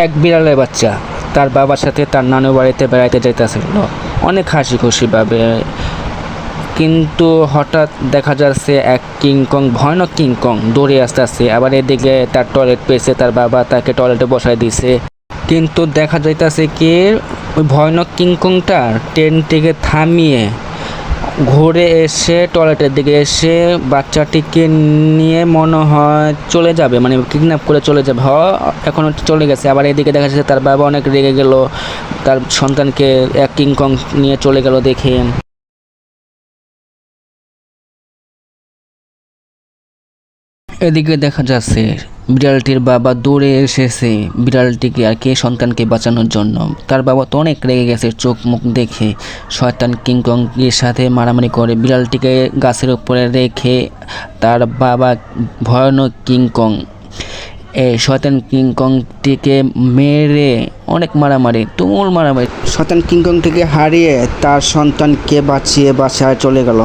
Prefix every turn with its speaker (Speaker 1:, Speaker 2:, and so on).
Speaker 1: এক বিড়ালের বাচ্চা তার বাবার সাথে তার নানু বাড়িতে বেড়াইতে যাইতেছিল অনেক হাসি খুশিভাবে, কিন্তু হঠাৎ দেখা যাচ্ছে এক কিংকং, ভয়ানক কিংকং দৌড়ে আসতেছে। আবার এদিকে তার টয়লেট পেয়েছে, তার বাবা তাকে টয়লেটে বসায় দিছে, কিন্তু দেখা যাইতেছে কি ওই ভয়ানক কিংকংটা ট্রেন থেকে থামিয়ে ঘুরে এসে টয়লেটের দিকে এসে বাচ্চাটিকে নিয়ে মনে হয় চলে যাবে, মানে কিডন্যাপ করে চলে যাবে। এখন চলে গেছে। আবার এদিকে দেখা যাচ্ছে তার বাবা অনেক রেগে গেল, তার সন্তানকে এক কিংকং নিয়ে চলে গেল দেখে। এদিকে দেখা যাচ্ছে বিড়ালটির বাবা দৌড়ে এসেছে বিড়ালটিকে আর কি সন্তানকে বাঁচানোর জন্য। তার বাবা তো অনেক রেগে গেছে, চোখ মুখ দেখে শয়তান কিংকং এর সাথে মারামারি করে বিড়ালটিকে গাছের উপরে রেখে তার বাবা ভয়ানক কিংকং এই শয়তান কিংকংটিকে মেরে অনেক মারামারি, তুমুল মারামারি, শয়তান কিংকংটিকে হারিয়ে তার সন্তানকে বাঁচিয়ে বাসায় চলে গেল।